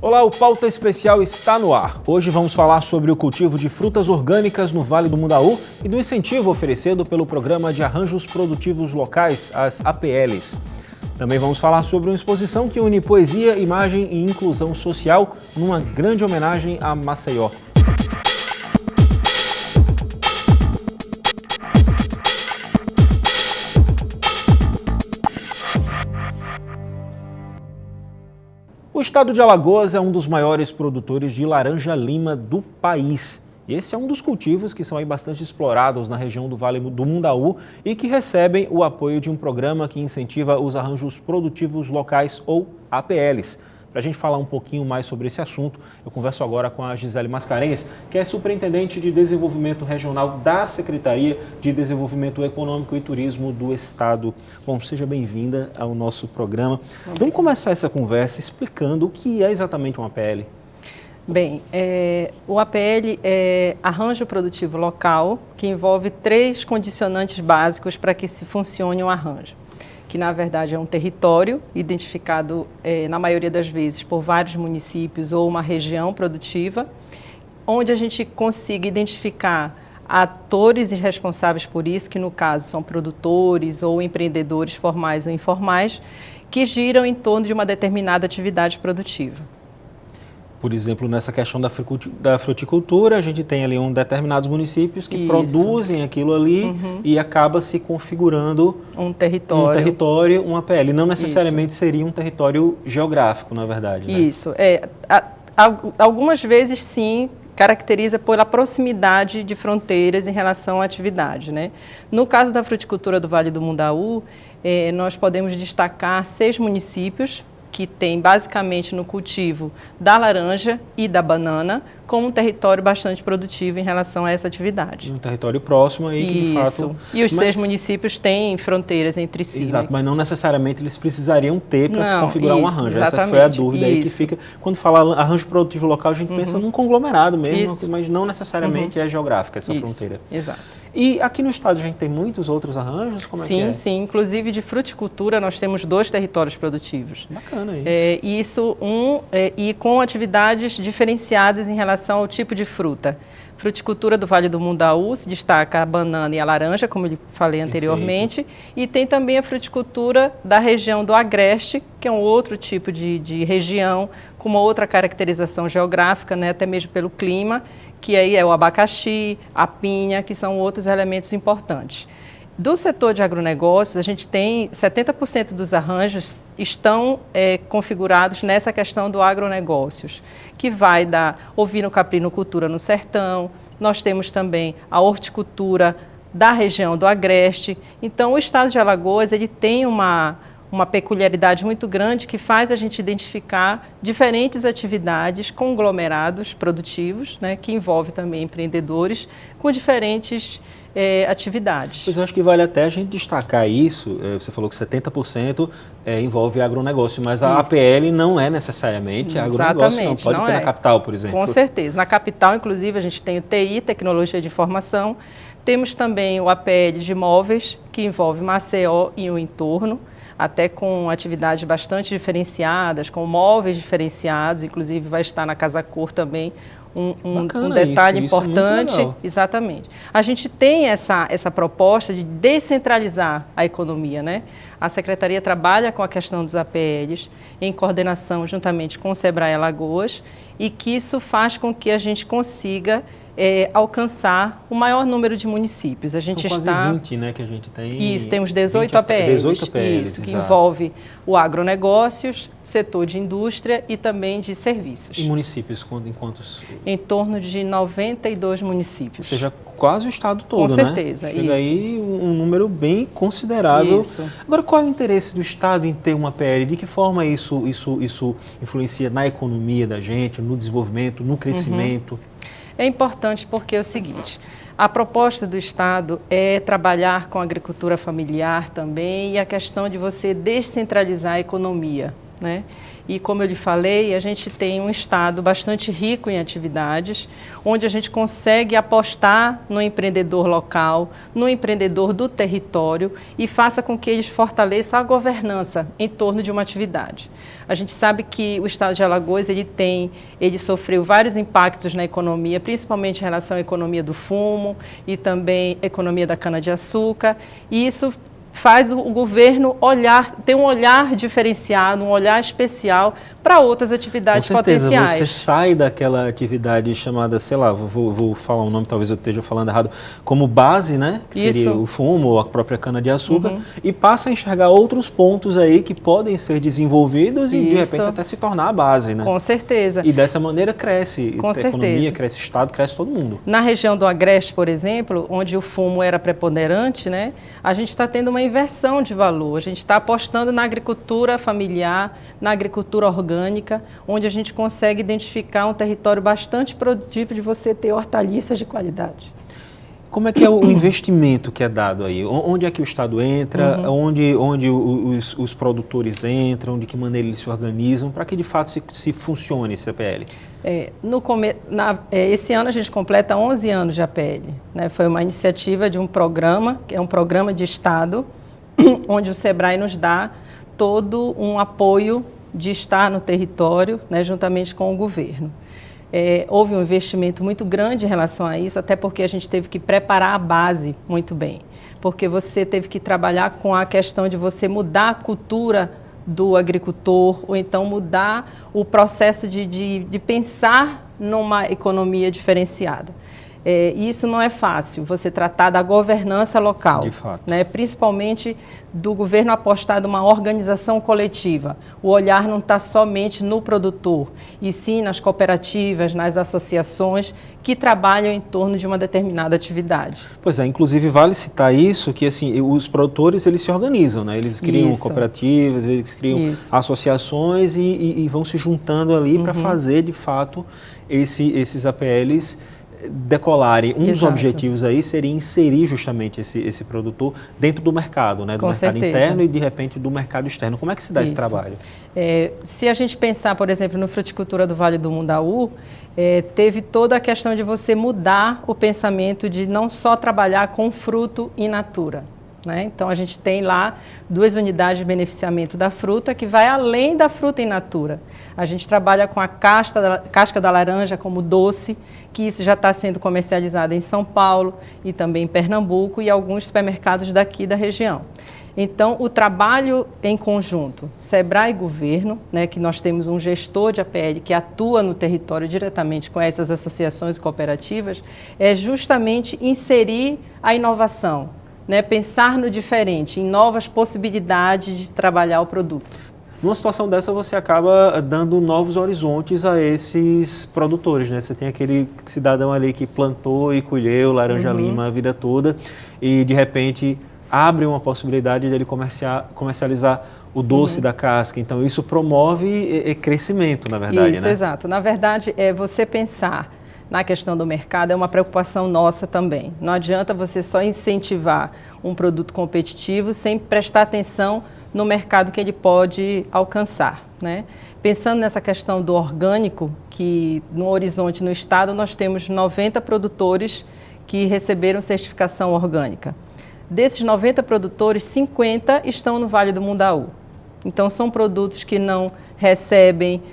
Olá, o Pauta Especial está no ar. Hoje vamos falar sobre o cultivo de frutas orgânicas no Vale do Mundaú e do incentivo oferecido pelo Programa de Arranjos Produtivos Locais, as APLs. Também vamos falar sobre uma exposição que une poesia, imagem e inclusão social numa grande homenagem a Maceió. O estado de Alagoas é um dos maiores produtores de laranja-lima do país. Esse é um dos cultivos que são aí bastante explorados na região do Vale do Mundaú e que recebem o apoio de um programa que incentiva os arranjos produtivos locais, ou APLs. Para a gente falar um pouquinho mais sobre esse assunto, eu converso agora com a Gisele Mascarenhas, que é superintendente de desenvolvimento regional da Secretaria de Desenvolvimento Econômico e Turismo do Estado. Bom, seja bem-vinda ao nosso programa. Vamos começar essa conversa explicando o que é exatamente uma APL. Bem, o APL é arranjo produtivo local, que envolve 3 condicionantes básicos para que se funcione um arranjo. Que na verdade é um território identificado, na maioria das vezes, por vários municípios ou uma região produtiva, onde a gente consiga identificar atores e responsáveis por isso, que no caso são produtores ou empreendedores formais ou informais, que giram em torno de uma determinada atividade produtiva. Por exemplo, nessa questão da fruticultura, a gente tem ali determinados municípios que produzem aquilo ali e acaba se configurando um território, uma APL. Não necessariamente seria um território geográfico, na verdade. Né? Isso. Algumas vezes, sim, caracteriza pela proximidade de fronteiras em relação à atividade. Né? No caso da fruticultura do Vale do Mundaú, nós podemos destacar 6 municípios que tem basicamente no cultivo da laranja e da banana, como um território bastante produtivo em relação a essa atividade. Um território próximo aí que de fato... E os 6 municípios têm fronteiras entre si. Exato, né? Mas não necessariamente eles precisariam ter para se configurar um arranjo. Essa foi a dúvida aí que fica. Quando fala arranjo produtivo local, a gente pensa num conglomerado mesmo, mas não necessariamente é geográfica essa fronteira. Exato. E aqui no estado a gente tem muitos outros arranjos? Como é que é? Sim. Inclusive de fruticultura nós temos 2 territórios produtivos. Bacana isso. E com atividades diferenciadas em relação ao tipo de fruta. Fruticultura do Vale do Mundaú se destaca a banana e a laranja, como eu falei anteriormente. Perfeito. E tem também a fruticultura da região do Agreste, que é um outro tipo de região, com uma outra caracterização geográfica, né, até mesmo pelo clima, que aí é o abacaxi, a pinha, que são outros elementos importantes. Do setor de agronegócios, a gente tem 70% dos arranjos estão configurados nessa questão do agronegócios, que vai da ovino-caprinocultura no sertão, nós temos também a horticultura da região do Agreste. Então, o estado de Alagoas ele tem uma peculiaridade muito grande que faz a gente identificar diferentes atividades, conglomerados produtivos, né, que envolve também empreendedores com diferentes atividades. Pois eu acho que vale até a gente destacar isso. Você falou que 70% envolve agronegócio, mas a APL não é necessariamente agronegócio, não. Pode ter na capital, por exemplo. Com certeza. Na capital, inclusive, a gente tem o TI, Tecnologia de Informação. Temos também o APL de imóveis, que envolve Maceió e o entorno, até com atividades bastante diferenciadas, com móveis diferenciados, inclusive vai estar na Casa Cor também um detalhe importante. Isso é muito legal. Exatamente. A gente tem essa proposta de descentralizar a economia, né? A Secretaria trabalha com a questão dos APLs em coordenação juntamente com o Sebrae Alagoas e que isso faz com que a gente consiga alcançar o maior número de municípios. A gente São quase 20, né, que a gente tem. Isso, temos 18 APLs. 18 APLs, isso, que exato. envolve o agronegócios, setor de indústria e também de serviços. E municípios, em quantos? Em torno de 92 municípios. Ou seja, quase o estado todo, né? Com certeza, Chega aí um número bem considerável. Isso. Agora, qual é o interesse do estado em ter uma APL? De que forma isso influencia na economia da gente, no desenvolvimento, no crescimento? É importante porque é o seguinte, a proposta do Estado é trabalhar com a agricultura familiar também e a questão de você descentralizar a economia, né? E como eu lhe falei, a gente tem um estado bastante rico em atividades, onde a gente consegue apostar no empreendedor local, no empreendedor do território e faça com que eles fortaleçam a governança em torno de uma atividade. A gente sabe que o estado de Alagoas ele sofreu vários impactos na economia, principalmente em relação à economia do fumo e também a economia da cana-de-açúcar, e isso faz o governo ter um olhar diferenciado, um olhar especial para outras atividades potenciais. Com certeza, você sai daquela atividade chamada, sei lá, vou falar um nome, talvez eu esteja falando errado, como base, né? Que seria o fumo ou a própria cana-de-açúcar, e passa a enxergar outros pontos aí que podem ser desenvolvidos e, de repente, até se tornar a base, né? Com certeza. E dessa maneira cresce a economia, cresce o Estado, cresce todo mundo. Na região do Agreste, por exemplo, onde o fumo era preponderante, né? A gente está tendo uma inversão de valor. A gente está apostando na agricultura familiar, na agricultura orgânica, onde a gente consegue identificar um território bastante produtivo de você ter hortaliças de qualidade. Como é que é o investimento que é dado aí? Onde é que o Estado entra? Onde os produtores entram? De que maneira eles se organizam? Para que de fato se funcione esse APL? Esse ano a gente completa 11 anos de APL. Né? Foi uma iniciativa de um programa, que é um programa de Estado, onde o SEBRAE nos dá todo um apoio de estar no território, né, juntamente com o governo. Houve um investimento muito grande em relação a isso, até porque a gente teve que preparar a base muito bem, porque você teve que trabalhar com a questão de você mudar a cultura do agricultor, ou então mudar o processo de pensar numa economia diferenciada. E isso não é fácil, você tratar da governança local, de fato, né? Principalmente do governo apostar numa organização coletiva. O olhar não está somente no produtor, e sim nas cooperativas, nas associações que trabalham em torno de uma determinada atividade. Pois é, inclusive vale citar isso, que assim, os produtores eles se organizam, né? Eles criam cooperativas, eles criam associações e vão se juntando ali para fazer de fato esses APLs decolarem. Um dos objetivos aí seria inserir justamente esse produtor dentro do mercado, né? Do mercado interno e de repente do mercado externo. Como é que se dá esse trabalho? Se a gente pensar, por exemplo, no Fruticultura do Vale do Mundaú, teve toda a questão de você mudar o pensamento de não só trabalhar com fruto in natura. Né? Então, a gente tem lá 2 unidades de beneficiamento da fruta que vai além da fruta in natura. A gente trabalha com a casca da laranja como doce, que isso já está sendo comercializado em São Paulo e também em Pernambuco e alguns supermercados daqui da região. Então, o trabalho em conjunto, SEBRAE e governo, né, que nós temos um gestor de APL que atua no território diretamente com essas associações e cooperativas, é justamente inserir a inovação. Né, pensar no diferente, em novas possibilidades de trabalhar o produto. Numa situação dessa, você acaba dando novos horizontes a esses produtores, né? Você tem aquele cidadão ali que plantou e colheu laranja-lima a vida toda e, de repente, abre uma possibilidade de ele comercializar o doce da casca. Então, isso promove crescimento, na verdade, isso, né? Exato. Na verdade, você pensar na questão do mercado é uma preocupação nossa também. Não adianta você só incentivar um produto competitivo sem prestar atenção no mercado que ele pode alcançar, né? Pensando nessa questão do orgânico, que no Horizonte, no estado, nós temos 90 produtores que receberam certificação orgânica. Desses 90 produtores, 50 estão no Vale do Mundaú. Então, são produtos que não recebem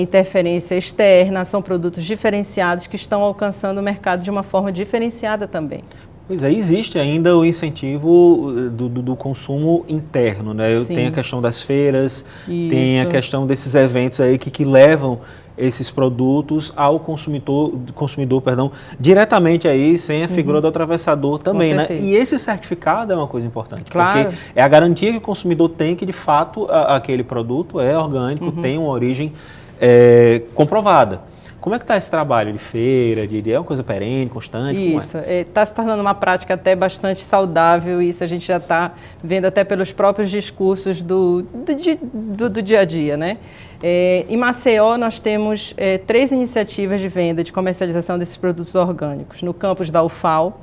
interferência externa, são produtos diferenciados que estão alcançando o mercado de uma forma diferenciada também. Pois é, existe ainda o incentivo do consumo interno, né? Tem a questão das feiras, tem a questão desses eventos aí que levam esses produtos ao consumidor, diretamente aí, sem a figura do atravessador também, né? E esse certificado é uma coisa importante, porque é a garantia que o consumidor tem que, de fato, aquele produto é orgânico, tem uma origem comprovada. Como é que está esse trabalho de feira? É uma coisa perene, constante? Isso, está se tornando uma prática até bastante saudável, isso a gente já está vendo até pelos próprios discursos do dia a dia, né? Em Maceió, nós temos 3 iniciativas de venda, de comercialização desses produtos orgânicos. No campus da UFAL,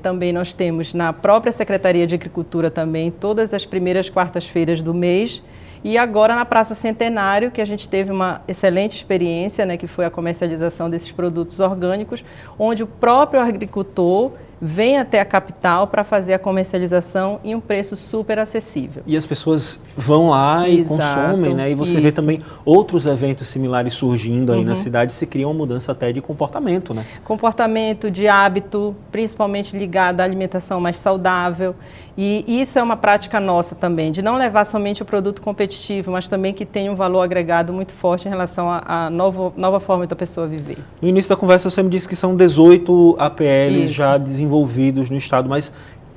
também nós temos na própria Secretaria de Agricultura também, todas as primeiras quartas-feiras do mês, E agora na Praça Centenário, que a gente teve uma excelente experiência, né, que foi a comercialização desses produtos orgânicos, onde o próprio agricultor vem até a capital para fazer a comercialização em um preço super acessível. E as pessoas vão lá e consomem, né? E você vê também outros eventos similares surgindo aí na cidade, se cria uma mudança até de comportamento, né? Comportamento, de hábito, principalmente ligado à alimentação mais saudável. E isso é uma prática nossa também, de não levar somente o produto competitivo, mas também que tenha um valor agregado muito forte em relação à nova forma da pessoa viver. No início da conversa você me disse que são 18 APLs já desenvolvidos no estado, mas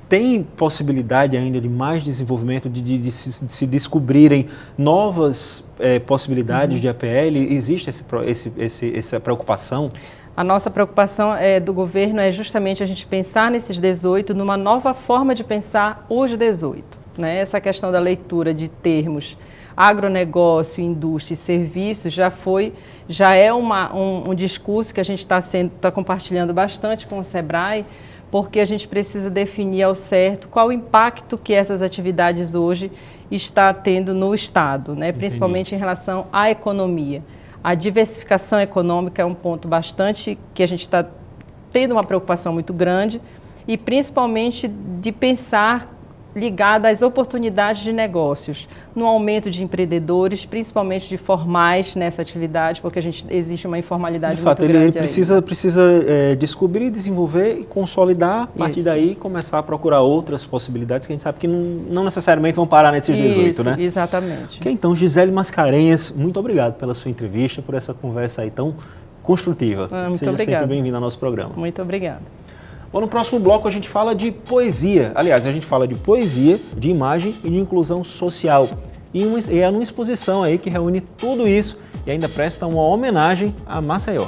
tem possibilidade ainda de mais desenvolvimento, de se descobrirem novas possibilidades de APL? Existe essa preocupação? A nossa preocupação do governo é justamente a gente pensar nesses 18 numa nova forma de pensar os 18. Né? Essa questão da leitura de termos agronegócio, indústria e serviços já é um discurso que a gente está compartilhando bastante com o SEBRAE, porque a gente precisa definir ao certo qual o impacto que essas atividades hoje está tendo no Estado, né? Principalmente em relação à economia. A diversificação econômica é um ponto bastante que a gente está tendo uma preocupação muito grande e principalmente de pensar ligada às oportunidades de negócios, no aumento de empreendedores, principalmente de formais nessa atividade, porque existe uma informalidade muito grande. De fato, ele precisa descobrir, desenvolver e consolidar, a partir daí começar a procurar outras possibilidades que a gente sabe que não necessariamente vão parar nesses 18, né? Exatamente. Okay, então, Gisele Mascarenhas, muito obrigado pela sua entrevista, por essa conversa aí tão construtiva. Seja sempre bem-vindo ao nosso programa. Muito obrigada. Bom, no próximo bloco a gente fala de poesia. Aliás, a gente fala de poesia, de imagem e de inclusão social. E é uma exposição aí que reúne tudo isso e ainda presta uma homenagem a Maceió.